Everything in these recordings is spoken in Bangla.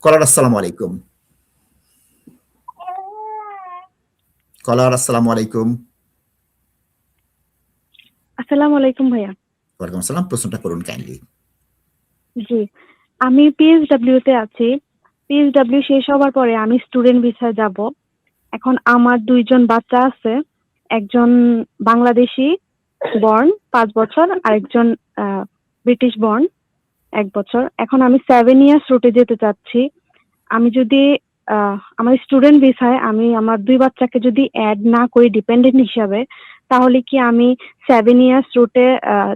কলার আসসালামু আলাইকুম। কলার আসসালামু আলাইকুম। আসসালামু আলাইকুম ভাইয়া। ওয়ালাইকুম আসসালাম। প্রশ্নটা করুন কাইন্ডলি। জি, আমি পিএসডব্লিউ তে আছি। পিএসডব্লিউ শেষ হবার পরে আমি স্টুডেন্ট ভিসায় যাব। এখন আমার ২ জন বাচ্চা আছে। একজন বাংলাদেশী বর্ন ৫ বছর, আরেকজন ব্রিটিশ বর্ন ১ বছর। এখন আমি 7 ইয়ার্স রুটে যেতে চাচ্ছি। আমি যদি আমার স্টুডেন্ট ভিসায় আমি আমার ২ বাচ্চাকে যদি এড না করি ডিপেন্ডেন্ট হিসাবে, তাহলে কি আমি 7 ইয়ার্স রুটে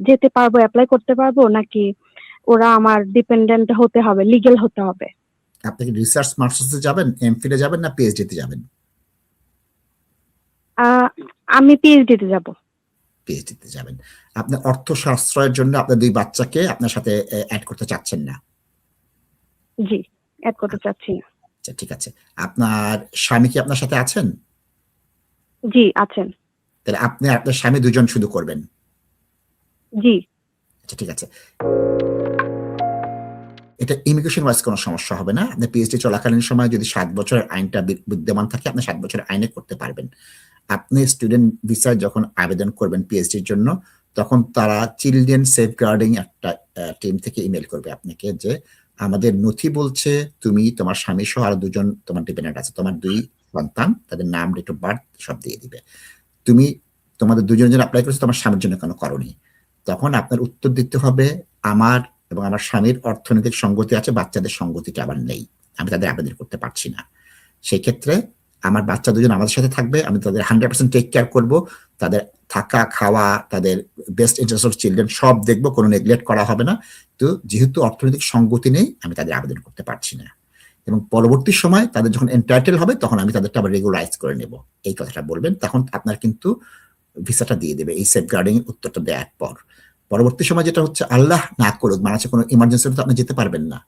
যেতে পারবো, এপ্লাই করতে পারবো, নাকি ওরা আমার ডিপেন্ডেন্ট হতে হবে, লিগ্যাল হতে হবে? আপনি কি রিসার্চ মাস্টার্সে যাবেন, এমফিলে যাবেন না পিএইচডিতে যাবেন? আমি পিএইচডি তে যাব। পিএইচডিতে যাবেন। আপনি অর্থ সাশ্রয়ের জন্য আপনার ২ বাচ্চাকে আপনার সাথে এড করতে চাচ্ছেন না। জি, এড করতে চাচ্ছি না। আচ্ছা, ঠিক আছে। আপনার স্বামী কি আপনার সাথে আছেন? জি, আছেন। তাহলে আপনি আর আপনার স্বামী ২ জন শুধু করবেন। জি। আচ্ছা, ঠিক আছে। এটা ইমিগ্রেশন ওয়াইজ কোনো সমস্যা হবে না। আপনি পিএইচডি চলাকালীন সময়ে যদি ৭ বছরের আইনটা বিদ্যমান থাকে, আপনি ৭ বছরের আইনে করতে পারবেন। আপনি স্টুডেন্ট ভিসায় যখন আবেদন করবেন পিএইচডির জন্য, তখন তারা চিলড্রেন সেফগার্ডিং একটা টিম থেকে ইমেইল করবে আপনাকে যে, আমাদের নথি বলছে তুমি তোমার স্বামী সহ আরো ২ জন তোমার ডিপেন্ডেন্ট আছে। তোমার ২ সন্তান, তাদের নাম, ডেট অফ বার্থ সব দিয়ে দিবে। তুমি তোমাদের ২ জনের জন্য এপ্লাই করেছো, তোমার স্বামীর জন্য কেন করোনি? তখন আপনার উত্তর দিতে হবে, আমার এবং আমার স্বামীর অর্থনৈতিক সঙ্গতি আছে, বাচ্চাদের সঙ্গতিটা আবার নেই। আমি তাদের আবেদন করতে পারছি না। সেক্ষেত্রে আমার বাচ্চা ২ জন আমাদের সাথে থাকবে। আমি তাদের 100% টেক কেয়ার করব। তাদের থাকা, খাওয়া, তাদের বেস্ট ইন্টারেস্ট অফ চিলড্রেন সব দেখব, কোনো নেগলেক্ট করা হবে না। তো যেহেতু অর্থনৈতিক সঙ্গতি নেই, আমি তাদের আবেদন করতে পারছি না। এবং পরবর্তী সময় তাদের যখন এন্টাইটেল হবে, তখন আমি তাদেরটা আবার রেগুলারাইজ করে নেব। এই কথাটা বলবেন। তখন আপনার কিন্তু ভিসাটা দিয়ে দেবে এই সেফগার্ডিং এর উত্তরটা দেওয়ার পর। পরবর্তী সময় যেটা হচ্ছে, আল্লাহ না করুক, মানে হচ্ছে কোনো ইমার্জেন্সি হলে তো আপনি যেতে পারবেন না।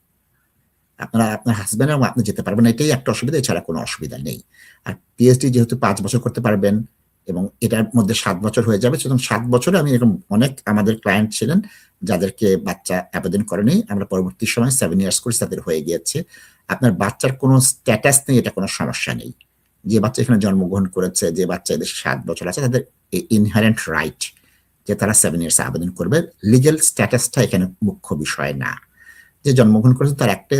আপনার হাসব্যান্ড এবং আপনি যেতে পারবেন না, এটাই একটা অসুবিধা, এছাড়া কোনো অসুবিধা নেই। আর পিএইচডি যেহেতু ৫ বছর করতে পারবেন এবং এটার মধ্যে ৭ বছর হয়ে যাবে, সুতরাং ৭ বছরে আমি এরকম অনেক আমাদের ক্লায়েন্ট ছিলেন যাদেরকে বাচ্চা আবেদন করেনি, আমরা পরবর্তী সময় 7 ইয়ার্স কোর্স তাদের হয়ে গিয়েছে। আপনার বাচ্চার কোনো স্ট্যাটাস নেই, এটা কোনো সমস্যা নেই। যে বাচ্চা এখানে জন্মগ্রহণ করেছে, যে বাচ্চা এদেশে ৭ বছর আছে, তাদের ইনহারেন্ট রাইট যে তারা 7 ইয়ার্স আবেদন করবে। লিগ্যাল স্ট্যাটাসটা এখানে মুখ্য বিষয় না। যে জন্মগ্রহণ করেছে তার একটা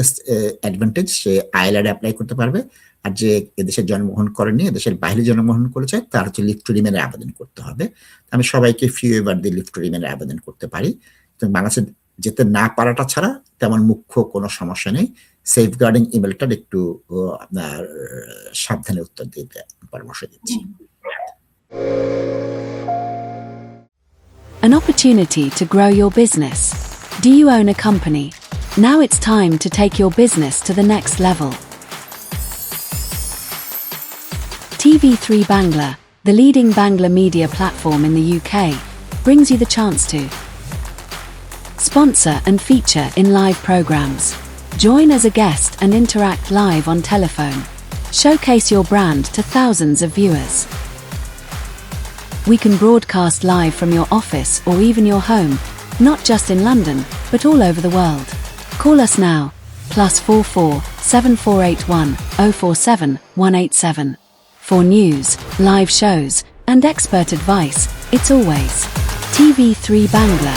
অ্যাডভান্টেজ, সে আইএলআর অ্যাপ্লাই করতে পারবে। আর যে এদেশে জন্মগ্রহণ করেনি, এদেশের বাইরে জন্মগ্রহণ করেছে, তার হচ্ছে লিভ টু রিমেনের আবেদন করতে হবে। আমি সবাইকে ফি ওয়েভার দিয়ে লিভ টু রিমেনের আবেদন করতে পারি। তো বাংলাদেশে যেতে না পারাটা ছাড়া তেমন মুখ্য কোনো সমস্যা নেই। সেফগার্ডিং ইমেলটার একটু আপনার সাবধানে উত্তর দিতে পরামর্শ দিচ্ছি। An opportunity to grow your business. Do you own a company? Now it's time to take your business to the next level. TV3 Bangla, the leading Bangla media platform in the UK, brings you the chance to sponsor and feature in live programs. Join as a guest and interact live on telephone. Showcase your brand to thousands of viewers. We can broadcast live from your office or even your home, not just in London, but all over the world. Call us now, +44 7481 047 187. For news, live shows, and expert advice, it's always TV3 Bangla.